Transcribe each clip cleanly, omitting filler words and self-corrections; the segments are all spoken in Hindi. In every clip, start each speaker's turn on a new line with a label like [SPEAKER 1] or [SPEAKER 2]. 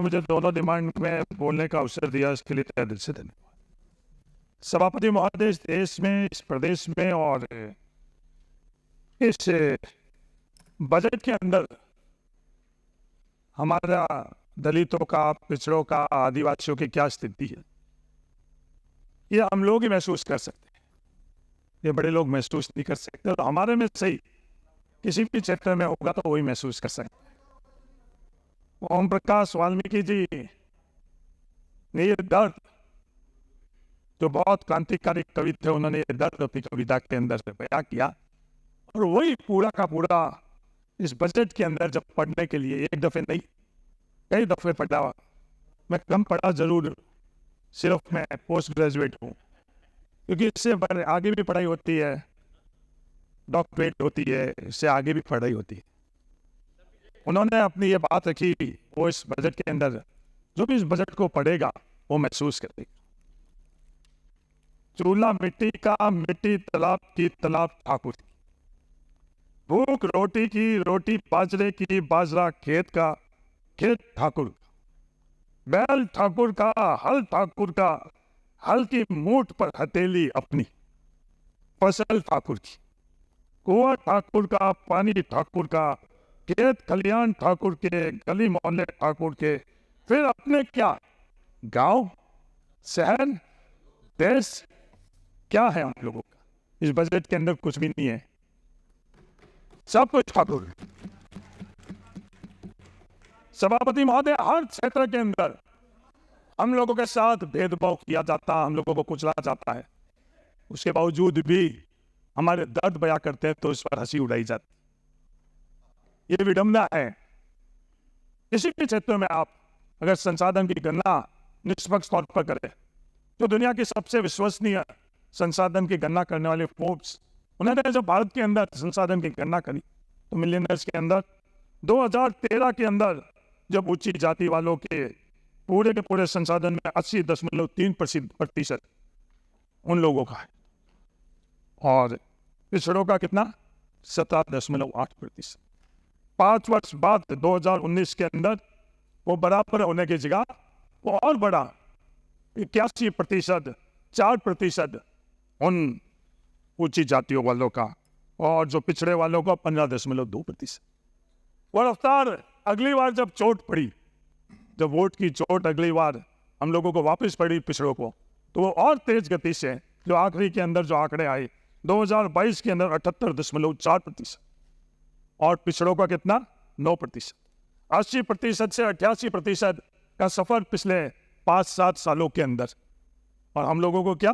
[SPEAKER 1] मुझे दोनों डिमांड में बोलने का अवसर दिया, इसके लिए तहे दिल से धन्यवाद। सभापति महोदय, इस देश में, इस प्रदेश में और इस बजट के अंदर हमारा दलितों का, पिछड़ों का, आदिवासियों की क्या स्थिति है, ये हम लोग ही महसूस कर सकते हैं। ये बड़े लोग महसूस नहीं कर सकते, तो हमारे में सही किसी भी क्षेत्र में होगा तो वही महसूस कर सकते हैं। ओम प्रकाश वाल्मीकि जी ने ये दर्द, जो बहुत क्रांतिकारी कवि थे, उन्होंने ये दर्द अपनी कविता के अंदर से बयां किया, और वही पूरा का पूरा इस बजट के अंदर जब पढ़ने के लिए, एक दफे नहीं कई दफे पढ़ा, मैं कम पढ़ा जरूर, सिर्फ मैं पोस्ट ग्रेजुएट हूँ, क्योंकि इससे आगे भी पढ़ाई होती है, डॉक्टरेट होती है, इससे आगे भी पढ़ाई होती है। उन्होंने अपनी ये बात रखी, वो इस बजट के अंदर जो भी इस बजट को पढ़ेगा वो महसूस करेगा। चूल्हा मिट्टी का, मिट्टी तालाब की, तालाब ठाकुर की, भूख रोटी की, रोटी बाजरे की, बाजरा खेत का, खेत ठाकुर का, बैल ठाकुर का, हल ठाकुर का, हल की मूठ पर हथेली अपनी, फसल ठाकुर की, कुआं ठाकुर का, पानी ठाकुर का, खेत खलियान ठाकुर के, गली मोहल्ले ठाकुर के, फिर अपने क्या गांव, शहर, देश, क्या है हम लोगों का? इस बजट के अंदर कुछ भी नहीं है, सब कुछ ठाकुर। सभापति महोदय, हर क्षेत्र के अंदर हम लोगों के साथ भेदभाव किया जाता, हम लोगों को कुचला जाता है, उसके बावजूद भी हमारे दर्द बयां करते हैं तो इस पर हंसी उड़ाई जाती। ये विडंबना है। किसी भी क्षेत्र में आप अगर संसाधन की गणना निष्पक्ष तौर पर करें, जो दुनिया की सबसे विश्वसनीय संसाधन की गणना करने वाले फोर्ब्स, उन्होंने जब भारत के अंदर संसाधन की गणना करी तो मिलियनर्स के अंदर 2013 के अंदर जब उच्च जाति वालों के पूरे संसाधन में 80.3% उन लोगों का है, और पिछड़ों का कितना, 17.8%। 5 वर्ष बाद 2019 के अंदर वो बराबर होने की जगह वो और बढ़ा, 81%, 4% उन ऊंची जातियों वालों का, और जो पिछड़े वालों का 15.2%। वो रफ्तार अगली बार जब चोट पड़ी, जब वोट की चोट अगली बार हम लोगों को वापस पड़ी पिछड़ों को, तो वो और तेज गति से, जो आखिरी के अंदर जो आंकड़े आए 2022 के अंदर 78.4%, और पिछड़ों का कितना, 9%। 80% से 88% का सफर पिछले 5-7 सालों के अंदर, और हम लोगों को क्या,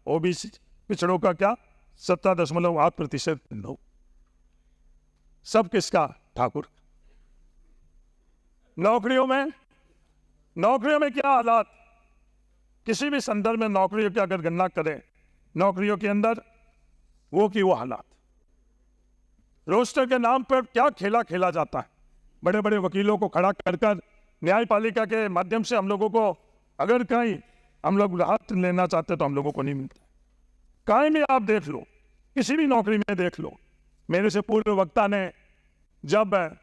[SPEAKER 1] ओबीसी पिछड़ों का क्या, 17.8%। सब किसका, ठाकुर। नौकरियों में क्या हालात, किसी भी संदर्भ में नौकरियों की अगर गणना करें, नौकरियों के अंदर वो की वो हालात, रोस्टर के नाम पर क्या खेला खेला जाता है। बड़े बड़े वकीलों को खड़ा कर न्यायपालिका के माध्यम से हम लोगों को अगर कहीं हम लोग राहत लेना चाहते तो हम लोगों को नहीं मिलता। कहीं भी आप देख लो, किसी भी नौकरी में देख लो, मेरे से पूर्व वक्ता ने जब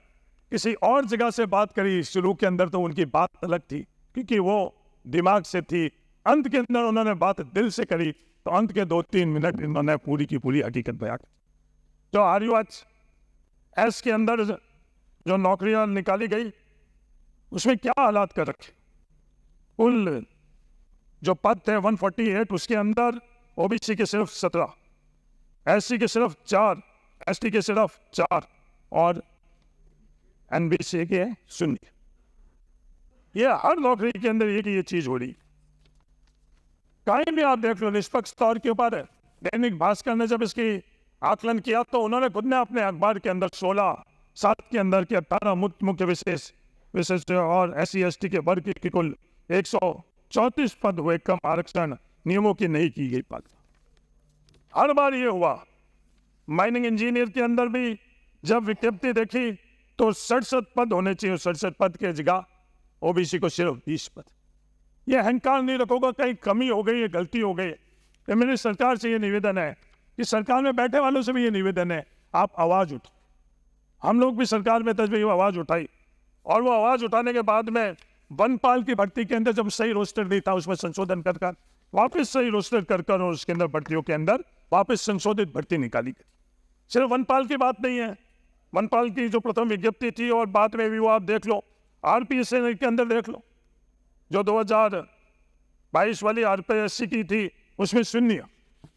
[SPEAKER 1] किसी और जगह से बात करी शुरू के अंदर तो उनकी बात अलग थी, क्योंकि वो दिमाग से थी। अंत के अंदर उन्होंने बात दिल से करी, तो अंत के 2-3 मिनट इन्होंने पूरी की पूरी हकीकत बयां की। जो RUH के अंदर जो नौकरियां निकाली गई, उसमें क्या हालात कर रखे। कुल जो पद थे 148, उसके अंदर ओबीसी के सिर्फ 17, SC के सिर्फ 4, ST के सिर्फ 4, और NBC के 0। ये हर नौकरी के अंदर ये चीज हो रही। कहीं भी आप देख लो, निष्पक्ष तौर के ऊपर दैनिक भास्कर ने जब इसकी आकलन किया तो उन्होंने खुद ने अपने अखबार के अंदर 16/7 के अंदर के 18 मुख्य विशेष और SC ST के वर्ग की कुल 134 पद हुए कम आरक्षण नियमों की नहीं की गई पालना। हर बार ये हुआ। माइनिंग इंजीनियर के अंदर भी जब विज्ञप्ति देखी तो 67 पद होने चाहिए, 67 पद के जगह ओबीसी को सिर्फ 20 पद। ये अहंकार नहीं रखोगा, कहीं कमी हो गई है, गलती हो गई। तो मेरी सरकार से ये निवेदन है कि सरकार में बैठे वालों से भी ये निवेदन है, आप आवाज उठाओ। हम लोग भी सरकार में तजवीज़ आवाज उठाई, और वो आवाज उठाने के बाद में वनपाल की भर्ती के अंदर जब सही रोस्टर नहीं था उसमें संशोधन कर कर वापस सही रोस्टर कर कर और उसके अंदर भर्तियों के अंदर वापस संशोधित भर्ती निकाली गई। सिर्फ वनपाल की बात नहीं है, वनपाल की जो प्रथम विज्ञप्ति थी और बाद में भी वो आप देख लो, आरपीएससी के अंदर देख लो, जो 2022 वाली आरपीएससी की थी उसमें शून्य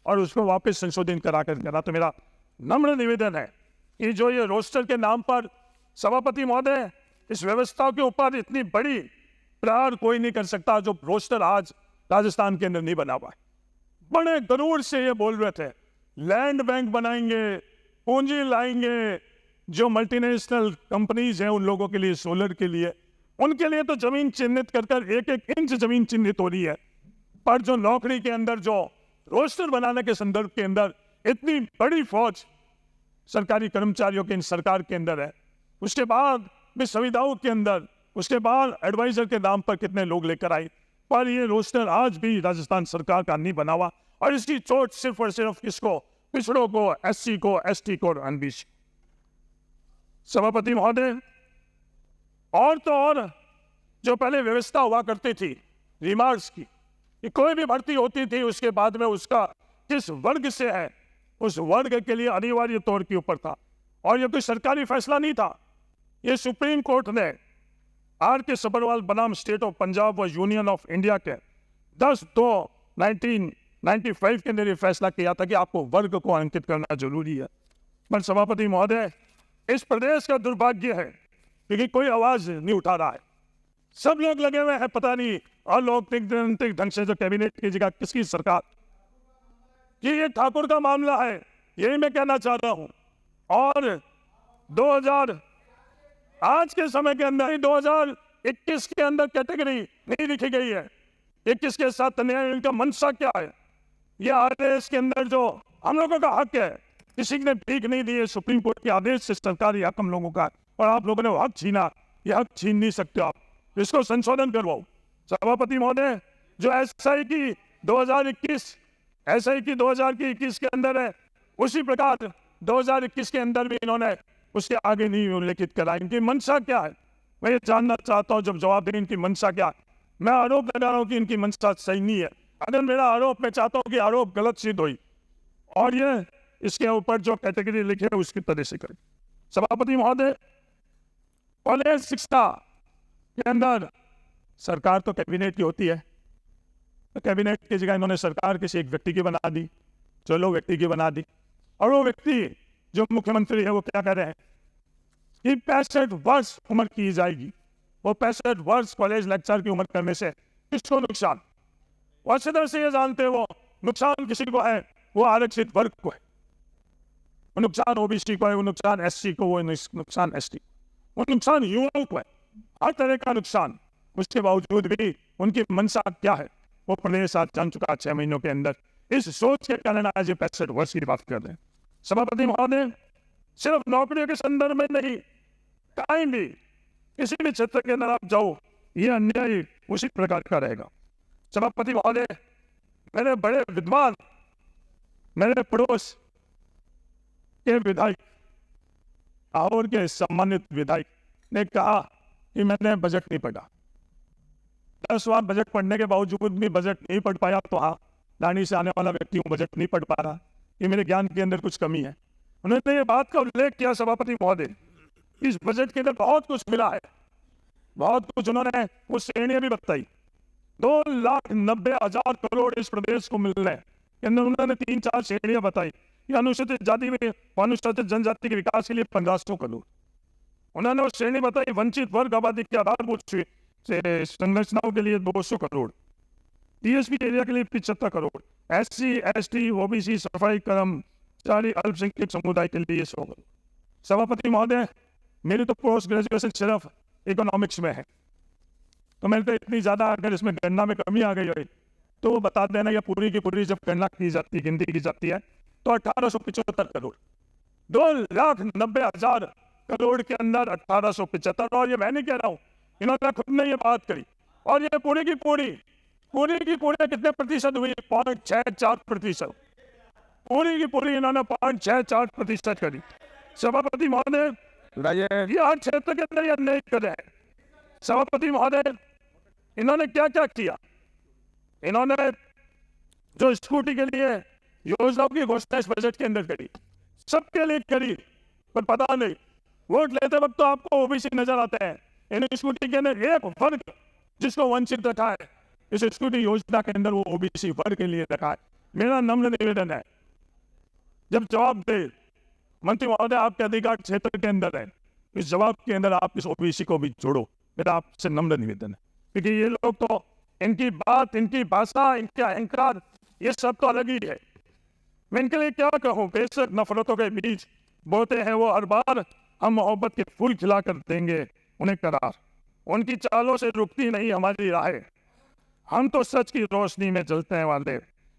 [SPEAKER 1] और उसको वापस संशोधित करा कर करा। तो मेरा नम्र निवेदन है कि जो ये रोस्टर के नाम पर सभापति महोदय इस व्यवस्था के ऊपर इतनी बड़ी प्रहार कोई नहीं कर सकता जो रोस्टर आज राजस्थान के अंदर नहीं बना हुआ है। बड़े गरूर से ये बोल रहे थे लैंड बैंक बनाएंगे, पूंजी लाएंगे, जो मल्टीनेशनल कंपनीज हैं उन लोगों के लिए, सोलर के लिए, उनके लिए तो जमीन चिन्हित कर कर एक एक इंच जमीन चिन्हित हो रही है, पर जो नौकरी के अंदर जो रोस्टर बनाने के संदर्भ के अंदर इतनी बड़ी फौज सरकारी कर्मचारियों के सरकार के अंदर है, उसके बाद भी संविदाओं के अंदर, उसके बाद एडवाइजर के नाम पर कितने लोग लेकर आए, पर ये रोस्टर आज भी राजस्थान सरकार का नहीं बना हुआ और इसकी चोट सिर्फ और सिर्फ किसको, पिछड़ों को, एससी को, एसटी को और एनबीसी। सभापति महोदय, और तो और जो पहले व्यवस्था हुआ करती थी रिमार्क्स की कि कोई भी भर्ती होती थी उसके बाद में उसका किस वर्ग से है उस वर्ग के लिए अनिवार्य तौर के ऊपर था और यह कोई सरकारी फैसला नहीं था। ये सुप्रीम कोर्ट ने आर के सबरवाल बनाम स्टेट ऑफ पंजाब व यूनियन ऑफ इंडिया के 10/2/1995 के अंदर ये फैसला किया था कि आपको वर्ग को अंकित करना जरूरी है। पर सभापति महोदय, इस प्रदेश का दुर्भाग्य है क्योंकि कोई आवाज नहीं उठा रहा है, सब लोग लगे हुए हैं पता नहीं अलोकतांत्रिक ढंग से जो कैबिनेट की जगह किसकी सरकार, कि ये ठाकुर का मामला है, यही मैं कहना चाह रहा हूं। और 2000 आज के समय के अंदर 2021 के अंदर कैटेगरी नहीं लिखी गई है, 21 के साथ न्याय का मंशा क्या है, ये आदेश के अंदर जो हम लोगों का हक है, किसी ने भीख नहीं दी है, सुप्रीम कोर्ट के आदेश से सरकारी हक हम लोगों का, और आप लोगों ने वो हक छीना, ये हक छीन नहीं सकते आप, इसको संशोधन करवाओ। सभापति महोदय, जो एसआई की 2021 के अंदर है, उसी प्रकार 2021 के अंदर भी इन्होंने उसके आगे नहीं उल्लेखित करा। इनकी मंशा क्या है, मैं ये जानना चाहता हूं, जब जवाब दें इनकी मंशा क्या है। मैं आरोप लगा रहा हूं कि इनकी मंशा सही नहीं है, अगर मेरा आरोप, मैं चाहता हूं कि आरोप गलत सिद्ध हुई और ये इसके ऊपर जो कैटेगरी लिखे है उसकी तरह से करें। सभापति महोदय, कॉलेज शिक्षा के अंदर सरकार तो कैबिनेट की होती है, तो कैबिनेट की जगह इन्होंने सरकार किसी एक व्यक्ति की बना दी, चलो व्यक्ति की बना दी, और वो व्यक्ति जो मुख्यमंत्री है वो क्या कह रहे हैं कि 65 वर्ष उम्र की जाएगी। वो 65 वर्ष कॉलेज लेक्चर की उम्र करने से किसको नुकसान, वो अच्छी तरह से ये जानते हैं वो नुकसान किसी को है, वो आरक्षित वर्ग को है, वो नुकसान ओबीसी को है, वो नुकसान एससी को, वो नुकसान एसटी, वो नुकसान युवाओं को है, हर तरह का नुकसान। उसके बावजूद भी उनकी मंशा क्या है वो प्रदेश आज जान चुका 6 महीनों के अंदर। इस सोच के कारण आज 65 वर्ष की बात कर रहे हैं। सभापति महोदय, सिर्फ नौकरियों के संदर्भ में नहीं, कहीं भी किसी भी क्षेत्र के अंदर आप जाओ, ये अन्याय उसी प्रकार का रहेगा। सभापति महोदय, मेरे बड़े विद्वान, मेरे पड़ोस के विधायक और के सम्मानित विधायक ने कहा कि मैंने बजट नहीं पढ़ा, 10 बार बजट पढ़ने के बावजूद भी बजट नहीं पढ़ पाया, तो हाँ, लानी से आने वाला व्यक्ति हूँ, बजट नहीं पढ़ पा रहा, ये मेरे ज्ञान के अंदर कुछ कमी है। उन्होंने ये बात का उल्लेख किया सभापति महोदय, इस बजट के अंदर बहुत कुछ मिला है, बहुत कुछ उन्होंने वो श्रेणियां भी बताई। 2,90,000 करोड़ इस प्रदेश को मिल रहे हैं, उन्होंने 3-4 श्रेणियां बताई। अनुसूचित जाति में अनुसूचित जनजाति के विकास के लिए 1500 करोड़ उन्होंने वो श्रेणी बताई। वंचित वर्ग आबादी के आधारभूत संरचनाओं के लिए 200 करोड़, टीएसपी एरिया के लिए 75 करोड़, एससी एसटी ओबीसी सफाई कर्मचारी अल्पसंख्यक समुदाय के लिए 100 करोड़। सभापति महोदय, मेरी तो पोस्ट ग्रेजुएशन सिर्फ इकोनॉमिक्स में है, तो मेरे को इतनी ज्यादा अगर इसमें गणना में कमी आ गई है तो वो बता देना, या पूरी की पूरी जब गणना की जाती है, गिनती की जाती है, तो 1875 करोड़, 2,90,000 करोड़ के अंदर 1875। और ये मैं नहीं कह रहा हूं, इन्होंने खुद ने ये बात करी, और ये पूरी की पूरी कितने प्रतिशत हुई, 0.64%, पूरी की पूरी इन्होंने 0.64% करी। सभापति महोदय, ये हर क्षेत्र के अंदर ये अन्याय कर रहे हैं। सभापति महोदय, इन्होंने क्या क्या किया? इन्होंने जो स्कूटी के लिए योजनाओं की घोषणा इस बजट के अंदर करी, सबके लिए करी, पर पता नहीं वोट लेते वक्त तो आपको ओबीसी नजर आते हैं। इन स्कूटी के अंदर एक वर्ग जिसको वंचित रखा है, इस स्कूटी योजना के अंदर वो ओबीसी वर्ग के लिए रखा है। मेरा नम्र निवेदन है, जब जवाब दे मंत्री महोदय आपके अधिकार क्षेत्र के अंदर है, इस जवाब के अंदर आप इस ओबीसी को भी जोड़ो। मेरा आपसे नम्र निवेदन है, क्योंकि ये लोग तो इनकी बात, इनकी भाषा, इनका अहंकार, ये सब तो अलग ही है। मैं इनके लिए क्या कहूँ? बेशक नफरतों के बीच बोलते हैं वो हर बार, हम मोहब्बत के फूल खिलाकर देंगे उन्हें करार। उनकी चालों से रुकती नहीं हमारी राहें, हम तो सच की रोशनी में जलते हैं वाले।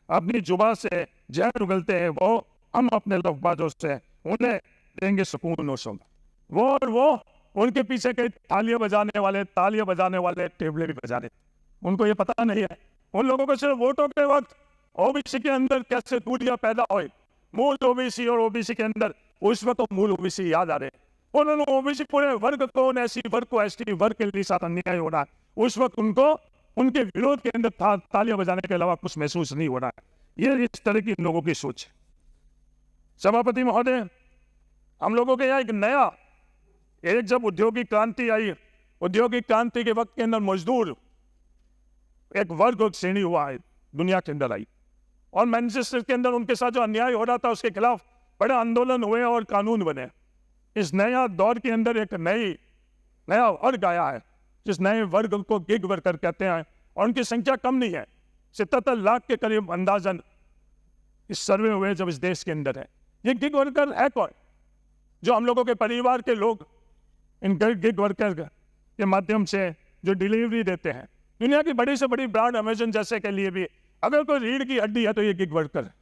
[SPEAKER 1] अपनी जुबान से जहर उगलते हैं वो, हम अपने लफ्ज़ों से उन्हें देंगे सुकून और सुख। वो और वो उनके पीछे कई तालियां बजाने वाले टेबले भी बजा रहे, उनको ये पता नहीं है। उन लोगों को सिर्फ वोटों के वक्त ओबीसी के अंदर कैसे दूरियां पैदा हुई, मूल ओबीसी और ओबीसी के अंदर, उस वक्त तो मूल ओबीसी याद आ रहे। उन्होंने ओबीसी पूरे वर्ग को, एससी वर्ग को, एसटी वर्ग के लिए साथ अन्याय हो रहा है, उस वक्त उनको उनके विरोध के अंदर तालियां बजाने के अलावा कुछ महसूस नहीं हो रहा है। ये इस तरह की लोगों की सोच है। सभापति महोदय, हम लोगों के यहाँ एक जब औद्योगिक क्रांति आई, औद्योगिक क्रांति के वक्त के अंदर मजदूर एक वर्ग और श्रेणी हुआ है, दुनिया के अंदर आई, और मैनचेस्टर के अंदर उनके साथ जो अन्याय हो रहा था उसके खिलाफ बड़े आंदोलन हुए और कानून बने। इस नया दौर के अंदर एक नया वर्ग आया है, जिस नए वर्ग को गिग वर्कर कहते हैं, और उनकी संख्या कम नहीं है, 77 लाख के करीब अंदाजन इस सर्वे हुए जब इस देश के अंदर है। ये गिग वर्कर है कौन? जो हम लोगों के परिवार के लोग इन गिग वर्कर के माध्यम से जो डिलीवरी देते हैं। दुनिया की बड़ी से बड़ी ब्रांड अमेजन जैसे के लिए भी अगर कोई रीढ़ की हड्डी है तो ये गिग वर्कर है।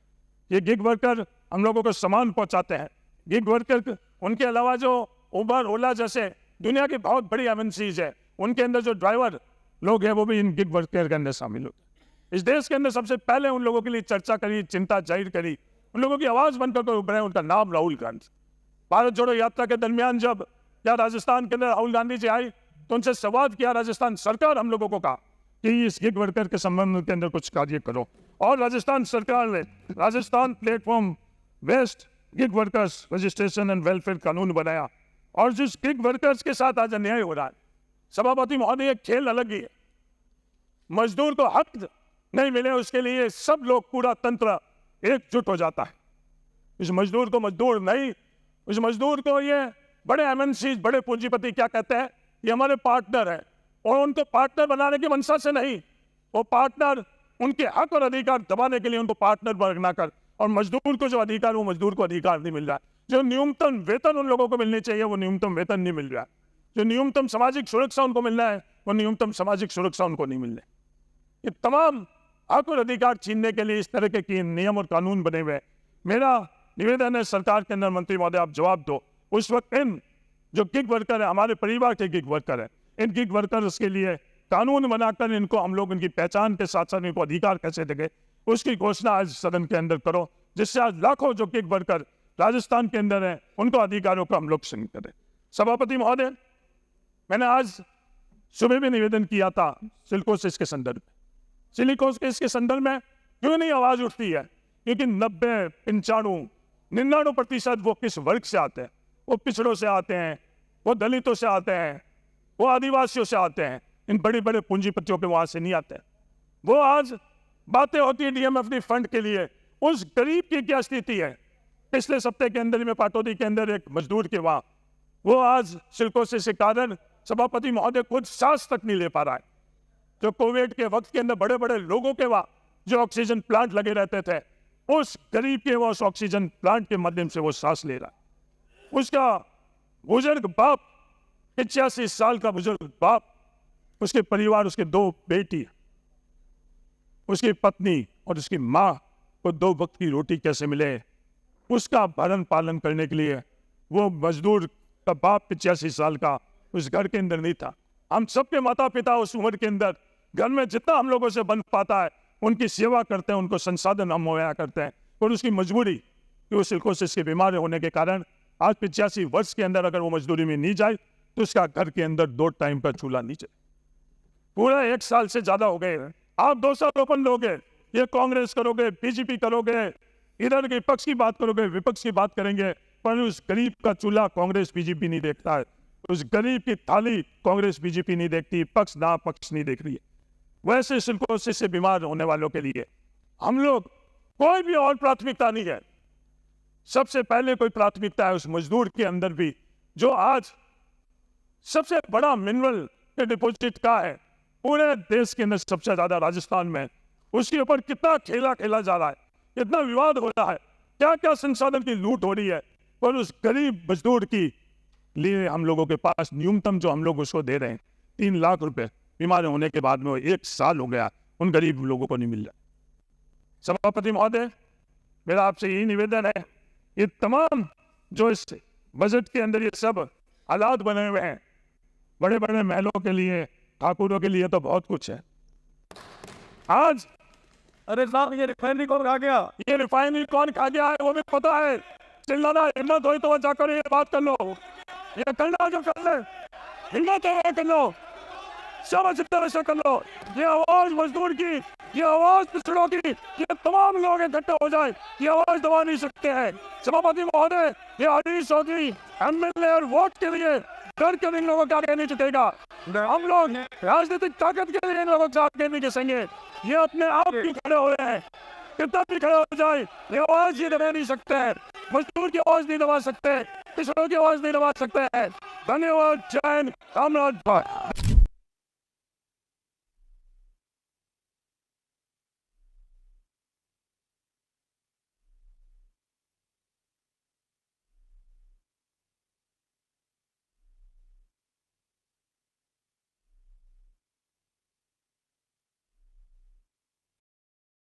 [SPEAKER 1] ये गिग वर्कर हम लोगों को सामान पहुंचाते हैं। गिग वर्कर, उनके अलावा जो उबर, ओला जैसे दुनिया की बहुत बड़ी एमएनसीज है, उनके अंदर जो ड्राइवर लोग हैं वो भी इन गिग वर्कर के अंदर शामिल होते हैं। इस देश के अंदर सबसे पहले उन लोगों के लिए चर्चा करी, चिंता जाहिर करी, उन लोगों की आवाज बनकर उभरे, उनका नाम राहुल गांधी। भारत जोड़ो यात्रा के दरमियान जब राजस्थान के अंदर राहुल गांधी जी आई तो उनसे संवाद किया राजस्थान सरकार, हम लोगों को कहा कि इस गिग वर्कर के संबंध के अंदर कुछ कार्य करो, और राजस्थान सरकार ने Rajasthan platform west gig workers registration and welfare कानून बनाया। और जिस गिग वर्कर्स के साथ आज अन्याय हो रहा है, सभापति महोदय, एक खेल अलग ही है। मजदूर को हक नहीं मिले उसके लिए सब लोग, पूरा तंत्र एकजुट हो जाता है। इस मजदूर को मजदूर नहीं, इस मजदूर को ये बड़े एमएनसी, बड़े पूंजीपति क्या कहते हैं, ये हमारे पार्टनर है, और उनको पार्टनर बनाने की मंशा से नहीं, वो पार्टनर उनके हक और अधिकार दबाने के लिए उनको पार्टनर बना कर, और मजदूर को जो अधिकार, वो मजदूर को अधिकार नहीं मिल रहा है। जो न्यूनतम वेतन उन लोगों को मिलनी चाहिए वो न्यूनतम वेतन नहीं मिल रहा है। जो न्यूनतम सामाजिक सुरक्षा उनको मिलना है वो न्यूनतम सामाजिक सुरक्षा उनको नहीं मिल रही। ये तमाम हक और अधिकार छीनने के लिए इस तरह के नियम और कानून बने हुए हैं। मेरा निवेदन है सरकार के अंदर, मंत्री महोदय आप जवाब दो। उस वक्त इन जो गिग वर्कर है, हमारे परिवार के गिग वर्कर है, इन गिग वर्कर्स के लिए कानून बनाकर इनको हम लोग इनकी पहचान के साथ साथ इनको अधिकार कैसे देंगे, उसकी घोषणा आज सदन के अंदर करो, जिससे आज लाखों जो गिग वर्कर राजस्थान के अंदर हैं उनको अधिकारों को हम लोग सिंह करें। सभापति महोदय, मैंने आज सुबह भी निवेदन किया था सिलिकोसिस के संदर्भ में। सिलिकोसिस के संदर्भ में क्यों नहीं आवाज उठती है? क्योंकि 90, 95, 99% वो किस वर्ग से आते हैं? वो पिछड़ों से आते हैं, वो दलितों से आते हैं, वो आदिवासियों से आते हैं। इन बड़े बड़े पूंजीपतियों के वहां से नहीं आते हैं। वो आज बातें होती है डीएमएफडी फंड के लिए, उस गरीब की क्या स्थिति है? पिछले सप्ताह के अंदर में पाटौदी के अंदर एक मजदूर के वहां, वो आज सिलिकोसिस के कारण सभापति महोदय खुद सांस तक नहीं ले पा रहा है। जो कोविड के वक्त के अंदर बड़े बड़े लोगों के वहां जो ऑक्सीजन प्लांट लगे रहते थे, उस गरीब के वो उस ऑक्सीजन प्लांट के माध्यम से वो सांस ले रहा है। उसका बुजुर्ग बाप, 85 साल का बुजुर्ग बाप, उसके परिवार, उसके 2 बेटी, उसकी पत्नी और उसकी माँ को 2 वक्त की रोटी कैसे मिले, उसका भरण पालन करने के लिए वो मजदूर का बाप 85 साल का उस घर के अंदर नहीं था। हम सबके माता पिता उस उम्र के अंदर घर में जितना हम लोगों से बन पाता है उनकी सेवा करते हैं, उनको संसाधन हम मुहैया करते हैं। और उसकी मजबूरी कि वो सिलिकोसिस के बीमार होने के कारण आज 85 वर्ष के अंदर अगर वो मजदूरी में नहीं जाए तो उसका घर के अंदर 2 टाइम का चूल्हा नहीं चले। पूरा 1 साल से ज्यादा हो गए हैं। आप दोषारोपण लोगे, ये कांग्रेस करोगे, बीजेपी करोगे, इधर के पक्ष की बात करोगे, विपक्ष की बात करेंगे, पर उस गरीब का चूल्हा कांग्रेस बीजेपी नहीं देखता है, उस गरीब की थाली कांग्रेस बीजेपी नहीं देखती, पक्ष ना पक्ष नहीं देख रही है। वैसे सिलिकोसिस से बीमार होने वालों के लिए हम लोग कोई भी और प्राथमिकता नहीं है। सबसे पहले कोई प्राथमिकता है उस मजदूर के अंदर भी, जो आज सबसे बड़ा मिनरल के डिपॉजिट का है पूरे देश के अंदर, सबसे ज्यादा राजस्थान में, उसके ऊपर कितना खेला खेला जा रहा है, कितना विवाद हो रहा है, क्या क्या संसाधन की लूट हो रही है, पर उस गरीब मजदूर की लिए हम लोगों के पास न्यूनतम जो हम लोग उसको दे रहे हैं 3 लाख रुपए, बीमार होने के बाद में 1 साल हो गया, उन गरीब लोगों को नहीं मिल रहा। सभापति महोदय, मेरा आपसे यही निवेदन है, ये तमाम जो इस बजट के अंदर ये सब हालात बने हुए हैं, बड़े बड़े महलों के लिए, ठाकुरों के लिए तो बहुत कुछ है। आज
[SPEAKER 2] अरे साहब, ये रिफाइनरी कौन खा गया?
[SPEAKER 1] ये रिफाइनरी कौन खा गया है वो भी पता है। चिल्लाना हिम्मत हो तो जाकर ये बात कर लो, ये करना जो कर ले, हिम्मत है कर लो, समझ तरह कर लो। ये आवाज मजदूर की, ये आवाज पिछड़ों की, ये तमाम लोग इकट्ठे हो जाए, ये आवाज दबा नहीं सकते हैं। सभापति महोदय, ये हरीश चौधरी एमएलए और वोट के लिए डर कर इन लोगों का आगे नहीं चुकेगा। हम लोग राजनीतिक ताकत के लिए इन लोगों का आगे नहीं घिसेंगे। ये अपने आप भी खड़े हो रहे हैं, कितना भी खड़े हो जाए, ये आवाज ये दबा नहीं सकते हैं, मजदूर की आवाज नहीं दबा सकते, पिछड़ों की आवाज नहीं दबा सकते हैं। धन्यवाद। जय हिंद। रामराज।